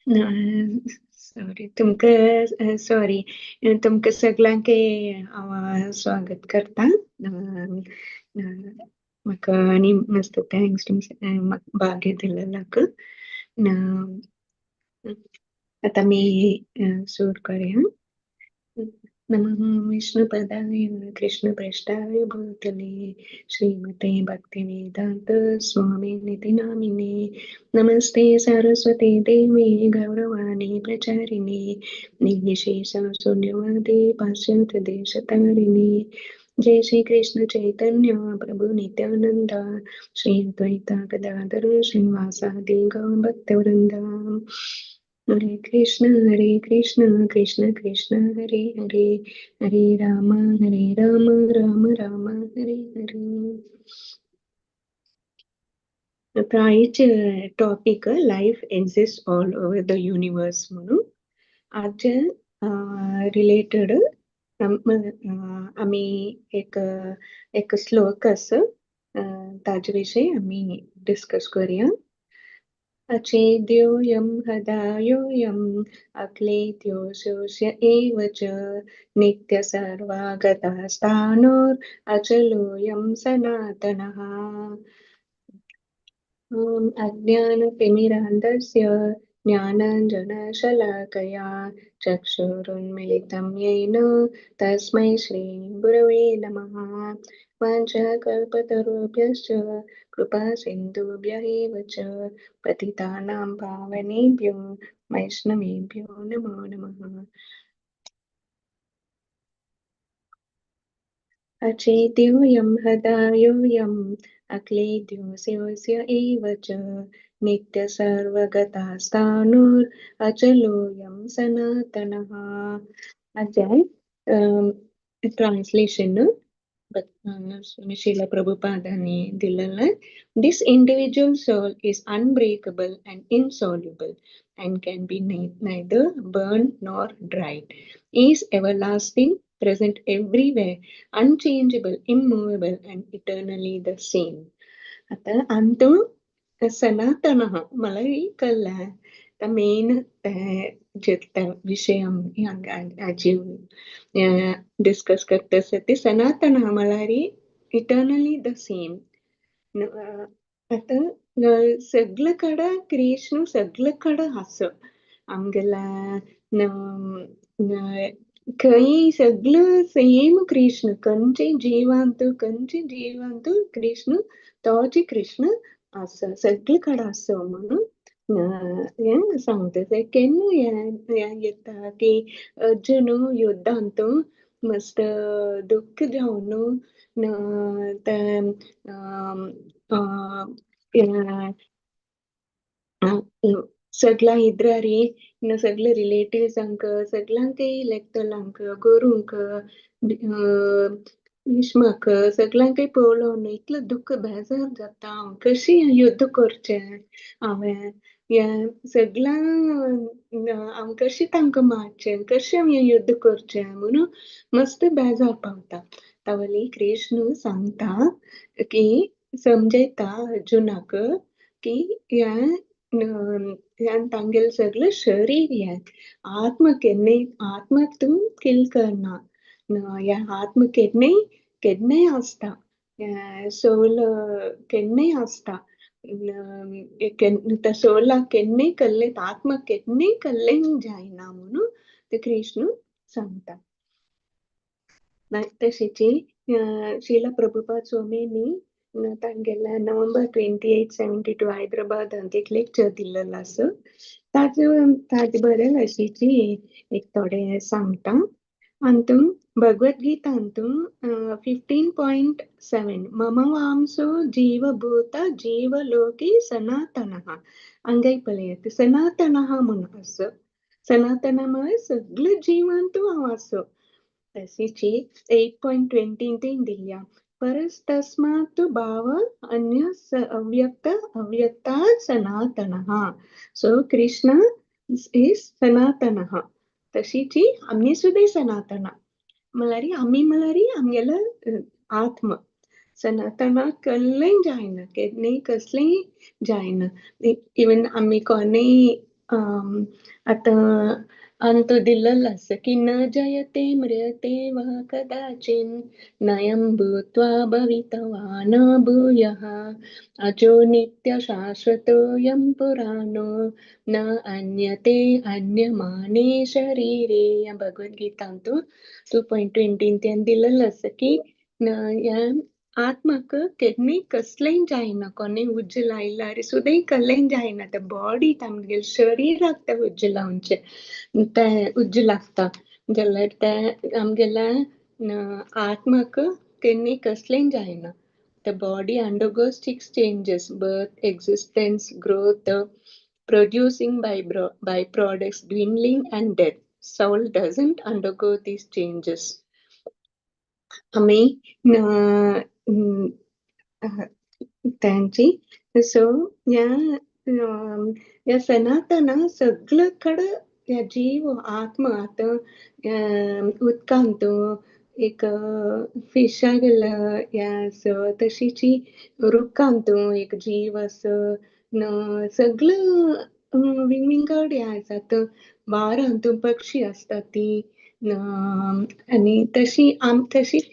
Sorry तुमका sorry तुमका सगळ्यांके हांव स्वागत करता. म्हाका आनी मस्त थँक्स तुमचे म्हाका भाग दिलेल्याक. आता मी सुरू करूया. नमः विष्णुपदाय कृष्णप्रेष्ठाय भूतले श्रीमते भक्तिवेदांत स्वामिनिति नामिने नमस्ते सरस्वती देवी गौरवाणी प्रचारिणे निर्विशेष शून्यवादी पाश्चात्य देशतारिणे जय श्री कृष्ण चैतन्य प्रभु नित्यानंद श्री अद्वैता गदाधर श्रीवासादि गौर भक्तवृंदा. हरे कृष्ण कृष्ण कृष्ण हरे हरे हरे राम राम राम हरे हरे. आता आजचे topic life exist all over the universe म्हणून आज रिलेटेड आम्ही एक श्लोक असं ताज्याविषयी आम्ही डिस्कस करूया. अचेद्योऽयं हृदयोऽयम् अक्लेद्योऽशोष्य एव च नित्यसर्वागतस्थाणुरचलोऽयं सनातनः. ॐ अज्ञानतिमिरान्धस्य ज्ञानाञ्जनशलाकया चक्षुरुन्मिलितं येन तस्मै श्रीगुरवे नमः. वाञ्छाकल्पतरुभ्यश्च कृपासिन्धुभ्य एव च पतितानां पावनेभ्यो वैष्णवेभ्यो नमो नमः. अचेद्योऽयं हृदयोऽयम् अक्लेद्योऽस्य एव च नित्यसर्वगतस्थाणुरचलोऽयं सनातनः. अध्याय ट्रान्सलेशन Srila Prabhupada दिलेलं. This individual soul is unbreakable and insoluble and can be neither burned nor dried. He is everlasting, present everywhere, unchangeable, immovable and eternally the same. आता अंतो सनातनः मला कळलं the main विषय आजी डिस्कस करते ते सनातन मलारी इटर्नली द सेम. आता सगळीकडं कृष्ण सगळीकडं असं आमगेला काही सगळं सेम कृष्ण कंचे जीवांत कृष्ण तोची कृष्ण असं सगळीकडं असं म्हणून सांगते केन्ना येता की अर्जुन युद्धांत मस्त दुःख जाऊन सगळा इद्रारी सगळे रिलेटिव्स अंक सगळ्यांक लेक्तलांक गुरुंक भीष्मक सगळ्यांक पळोवन इतलं दुःख बेजार जाता कशी युद्ध करचे हांवें या सगळ्यांक हांव कशी तांकां मारचें कशें हांवें युद्ध करचें म्हणून मस्त बेजार पावता. तावली कृष्ण सांगता की समजयता अर्जुनाक की तांगेल सगळं शरीर हे आत्म आत्मक तू किल करना या आत्म केन्नय असता सोल केन्नय असता सोला केन्नय कल्ले आत्म केन्नय कल्ले जायना म्हणून ते कृष्ण सांगता. तशीची ಶ್ರೀಲ ಪ್ರಭುಪಾದ ಸ್ವಾಮಿನಿ तांगेला नोव्हेंबर 2872 हैदराबाद एक लेक्चर दिलेलं असं ताजे बरें अशीची एक थोडे सांगता. अंतून भगवद्गीतांतून 15.7 मम वांसो जीवभूत जीवलोकी सनातनः अंगै पलयत सनातनः म्हणून असं सनातनामुळे सगळे जीवांतू हांव असं. तशीची 8.20 दिल्या परस्तस्मात् भाव अन्य अव्यक्ता सनातनः. सो कृष्ण इज सनातनः. तशीची आम्ही सुद्धा सनातन मलारी आमगेला आत्म सनातना कसलें जायना केन्नय कसलें जायना. इवन आम्ही कोणेय आता अंत दिलेलं असं की न जयते म्रियते वा कदाचिन नयं भूत्वा भवितवा न भूयः अजो नित्य शाश्वतोऽयं पुराणो न अन्यते अन्यमाने शरीरे या भगवद्गीता अंतू 2.20 त्यान दिलेलं असं की या ಆತ್ಮಕ್ ಕೆಡ್ನಿ ಕಸ್ಲೆಂಜ್ ಆಯ್ನ ಕೊನೆ ಉಜ್ಜಲ ಇಲ್ಲಾರಿ ಸುದೈ ಕಲ್ಲೆಂಜ್ ಆಯ್ನ ತ ಬಾಡಿ ತಮ್ಗೆ ಶರೀರ ಆಗ್ತಾ ಉಜ್ಜಲ ಉಂಚೆ ತ ಉಜ್ಜಲಾಗ್ತಾ ಜಲ್ಲ ತ ಆಮ್ಗೆಲ್ಲ ಆತ್ಮಕ್ ಕೆಡ್ನಿ ಕಸ್ಲೆಂಜ್ ಆಯ್ನ the body undergoes six changes: birth, existence, growth, producing byproducts, dwindling, and death. Soul doesn't undergo these changes. आम्ही त्यांची सो या या सनातन सगळीकडं या जीव आत्मा आता उदकांत एक फिश गेलं या तशीची रुखांत एक जीव असं न सगळं विंगड या आसात वारांत पक्षी असतात ती आणि तशीच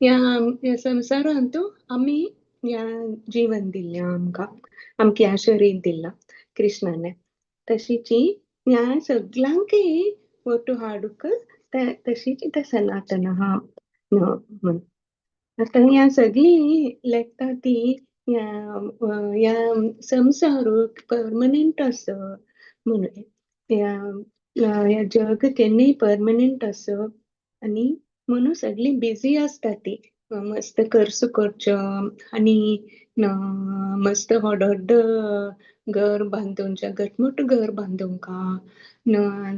या संसारांत आम्ही या जीवन दिल्लें आमकां आमकां ह्या शरीर दिलां कृष्णाने तशीची ह्या सगळ्यांकय फोटो हाडूक तशीच त्या सनातन हा म्हण आता ह्या सगळी लेखता ती या संसार परमनंट असं म्हणून या जग केन्नाय परमनंट असं आणि म्हणून सगळी बिझी असतात ती मस्त खर्च करच्यो आणि मस्त व्हड व्हड घर बांदूनच्या घटमुट घर बांदूंका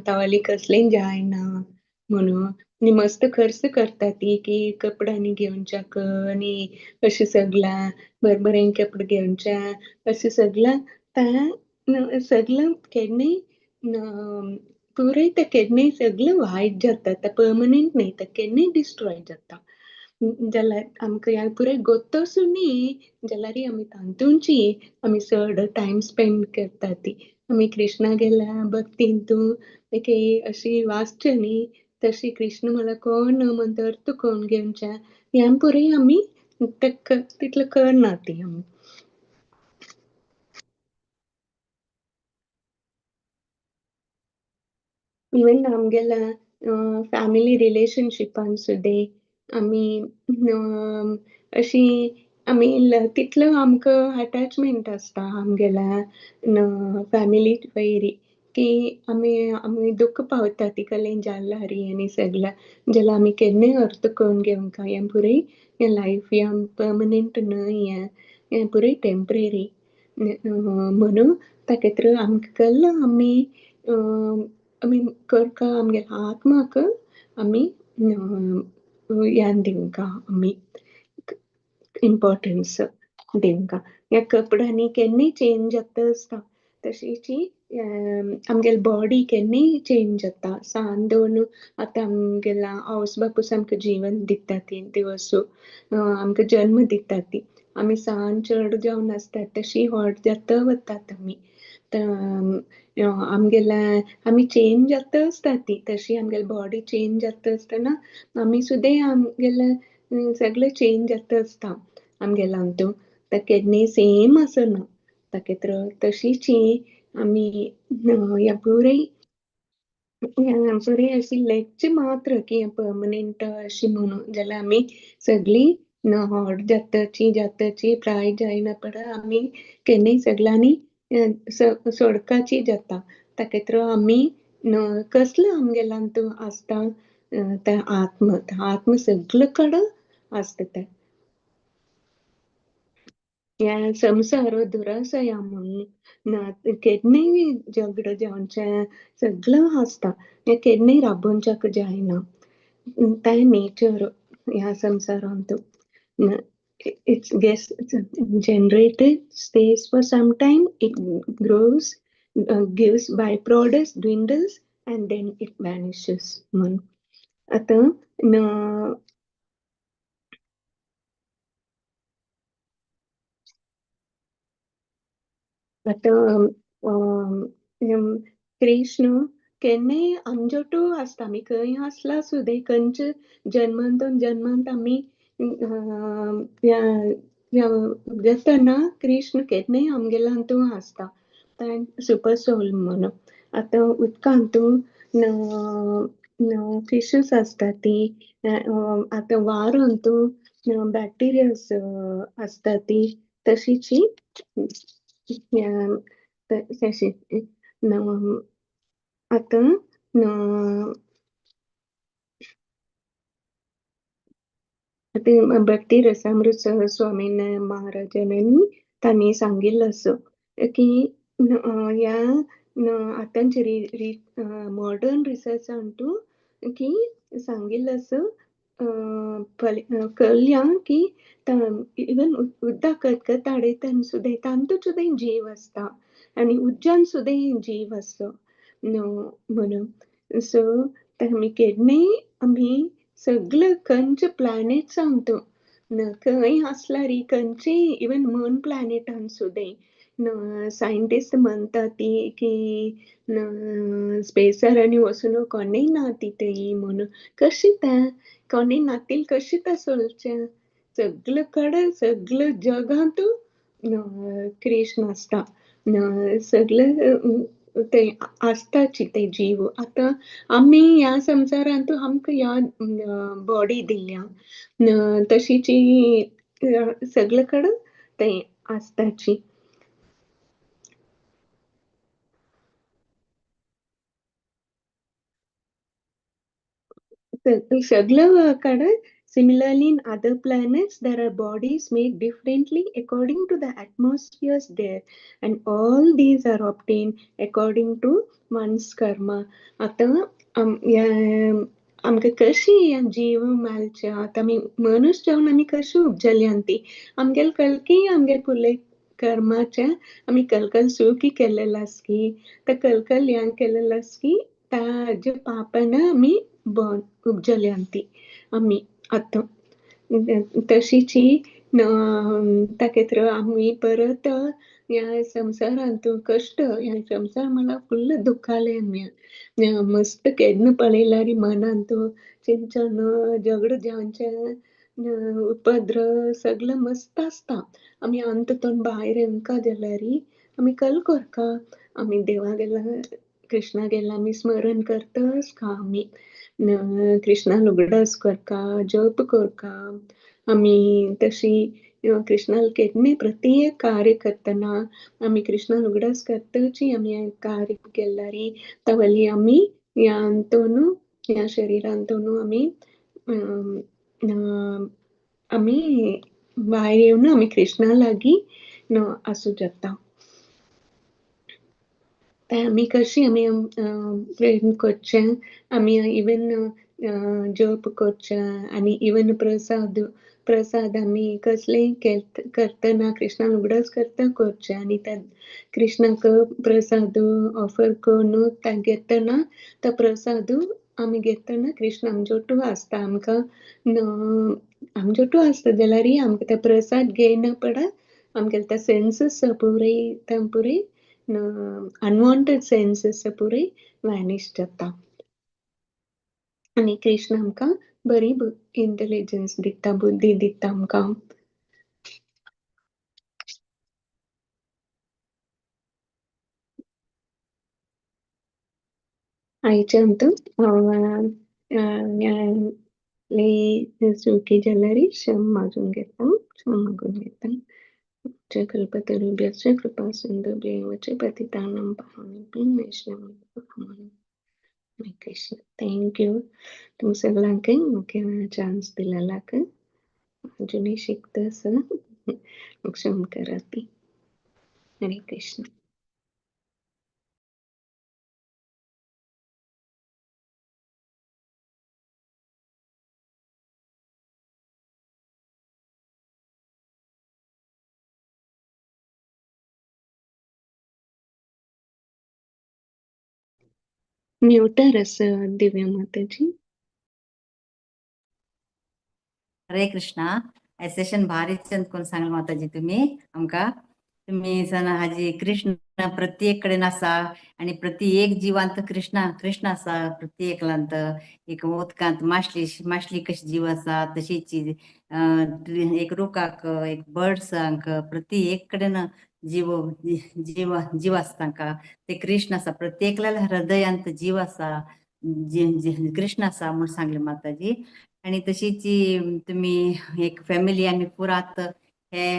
तावली कसलें जायना म्हणून आणि मस्त खर्च करता ती की कपड्यांनी घेवनच्याक आणि अशें सगळं बरें कपडे घेवनच्या अशें सगळं सगळं केन्नाय पुरय ते केन्नाय सगळं वायट जाता ते परमनंट न्ही ते केन्नाय डिस्ट्रॉय जाता जाल्यार आमकां ह्या पुराय गोत्तोसुनी जाल्यार आमी तांतूंची आमी चड टायम स्पेंड करता ती आमी कृष्णा गेल्या भक्तींतू एक अशी वाचचे न्ही तशी कृष्ण मला कोण म्हणतर तू कोण घेवनच्या ह्या पुरय आमी तितलें करना ती आमी इवन आमगेल्या फॅमिली रिलेशनशिपान सुद्दां आमी अशी आमी तितलो आमकां अटॅचमेंट आसता आमगेल्या फॅमिली वयरी की आमी दुःख पावता तिका जाल्लारी आनी सगळं जाल्यार आमी केन्नाय अर्थ करून घेवंक हें पुरय हें लायफ हें परमनंट न्हय हें पुरय टेम्पररी म्हणून ताका आमकां कल्ला आमी करका आमगे आत्माक आमी ह्यान दिवंका आमी इम्पॉर्टन्स दिवंका ह्या कपड्यांनी केन्नाय चेंज जाता आसता तशीची आमगेल बॉडी केन्नाय चेंज जाता सान दोन आतां आमगेला आवस बापूस आमकां जिवन दिता ती दिवसू आमकां जल्म दिता ती आमी सान चड जावन आसता तशी व्हड जाता वतात आमी आमगेला आमी चेंज जाता आसता ती तशी आमगेली बॉडी चेंज जाता आसतना आमी सुद्दां आमगेले सगळें चेंज जाता आसता आमगेला हातूं ते केन्नाय सेम आसना ताका तशीची आमी ह्या पुरय पुरय अशी लेखची मात्र की परमनंट अशी म्हणून जाल्यार आमी सगळी व्हड जाताची प्राय जायना पड आमी केन्नाय सगळ्यांनी सोडकाची जाता ताका आमी कसलो आमगेला हातूं आसता ते आत्म सगळे कडेन आसता ते ह्या संसार दुरासया म्हणून केन्नाय झगडो जावनचे सगळं आसता हें केन्नाय राबोवनच्याक जायना ते नेचर ह्या संसारांत it gets generated, stays for some time, it grows, gives byproducts, dwindles, and then it vanishes. म्हणून आता आता कृष्ण केन्नाय आमचोटू आसता आमी खंय आसला सुद्दां खंयच जन्मांतून जन्मांत आमी जेतना कृष्ण केन्नाय आमगेल्या हातूं आसता सुपर सोल म्हणून आतां उदकांतू फिशस आसता ती आतां वारांतू बॅक्टेरियास आसता ती तशीची तशी आतां ते भक्ती रसामृत स्वामी महाराजांनी त्यांनी सांगितलं असं की या आतांचे मॉडर्न रिसर्च आणतो की सांगितलं असं कळल्या की इवन उदक ताडयतना सुद्दां तांतूत सुद्दां जीव असता आणि उज्यान सुद्दां जीव असतो म्हणून सो आमी केन्नाय आमी सगळं खंयचे प्लॅनेट सांगतो खंय आसल्यार खंयचे इवन मून प्लॅनेटान सुद्दां सायंटिस्ट म्हणटा ती की स्पेसार आनी वचून कोणेय ना तिथे म्हणून कशी तें कोणेय नातील कशी तें सोलचें सगळे कडेन सगळे जगांत कृष्ण आसता सगळे ते आसताची ते जीव आतां आमी ह्या संवसारांत आमकां ह्या बॉडी दिल्या तशीची सगळे कडेन ते आसताची सगळं similarly in other planets there are bodies made differently according to the atmospheres there and all these are obtained according to one's karma आता आमकां कशी जीव मेळच्या आतां आमी मनुश्य जावन आमी कशी उपजल्यांत ती आमगेले कल्की आमगे फुडले कर्माचे आमी कलकल सुखी केलेलो आसकी ते कलकल ह्या केलेलो आसकी ताजे पापान आमी उपजल्यांत आमी आतां तशीची ताके आमी परत ह्या संवसारांत कश्ट ह्या संवसार म्हणल्यार फुल्ल दुखाले मस्त केन्ना पळयल्यार मनांत चिंतन झगड जावचे उपद्रव सगळं मस्त आसता आमी अंततून भायर येवंका जाल्यार आमी कल करता आमी देवा गेला कृष्णा गेला आमी स्मरण करताच का आमी कृष्णा लुगडास करता जप करता आमी तशी कृष्णाल केन्ना प्रत्येक कार्य करतना आमी कृष्णा लुगडास करताची आमी कार्य केल्यार तावली आमी ह्या हातून ह्या शरिरांतून आमी भायर येवन आमी कृष्णा लागीं आसूं जाता आमी कशी आमी प्रेम करचें आमी इवन जप करचें आनी इवन प्रसाद आमी कसलेय करतना कृष्णा उगडास करता करचें आनी त्या कृष्णाक प्रसाद ऑफर करून घेतना तो प्रसाद आमी घेतना कृष्ण आमचोटू आसता आमकां आमचोटू आसता जाल्यार आमकां तो प्रसाद घेयना पडा आमगेले ते सेन्सीस पुरे अनवॉन्टेड सेन्सेस पुरे वॅनिश जाता आनी कृष्ण आमकां बरी इंटेलिजन्स दिता बुद्धी दिता आमकां आयच्या सुखी जाल्यार क्षम मागून घेता क्षम मागून घेता कल्पतरुभ्यश्च कृपा सिंधुभ्येव च पतितानां पावनेभ्यो वैष्णवेभ्यो कृष्ण थँक्यू तुम सगळ्यांक म्हाका चान्स दिलेलाक अजूनही शिकतस क्षम कराती हरे कृष्ण म्यूटरस दिव्या माताजी हरे कृष्णा हे सेशन भारीच कोण सांगला माताजी तुम्ही आमका तुम्ही सण हाजी कृष्ण प्रत्येक कडेन आसा आणि प्रत्येक जिवांत कृष्ण आसा प्रत्येकलांत एक उदकांत माशली कशी जीव आसा तशीच एक रुखाक एक बर्ड्सांक प्रत्येक कडेन जीव जीव आसा तांकां ते कृष्ण आसा प्रत्येकल्या हृदयांत जीव आसा कृष्ण आसा म्हूण सांगले माताजी आणि तशीच तुम्ही एक फॅमिली आमी पुरात हे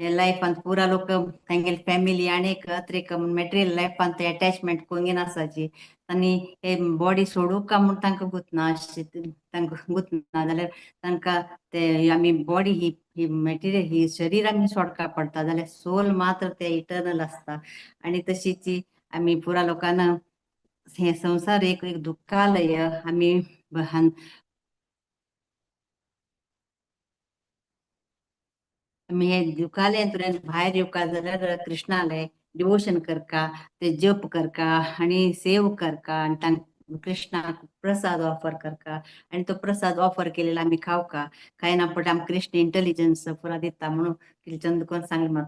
हे लायफांत पुरा लोक तांगेली फॅमिली आणि एक मटेरियल लायफांत ते अटॅचमेंट कोंगेन आसाची आनी हे बॉडी सोडूं का म्हूण तांकां गुतना तांकां गुतना जाल्यार तांकां ते आमी बॉडी ही मटेरियल ही शरीर आमी सोडका पडटा जाल्यार सोल मात्र ते इटर्नल आसता आणि तशीच आमी पुरा लोकांना हे संसार एक दुःखालय आमी आमी हे दुखालयांतल्यान भायर येवका जाल्यार कृष्णालय डिवोशन करका ते जप करका आणि सेव करका आणि कृष्णाक प्रसाद ऑफर करका आणि तो प्रसाद ऑफर केलेला आम्ही खावका खायना पट आम कृष्ण इंटेलिजन्स पुरा दिता म्हणून किलचंद कोण सांगले माता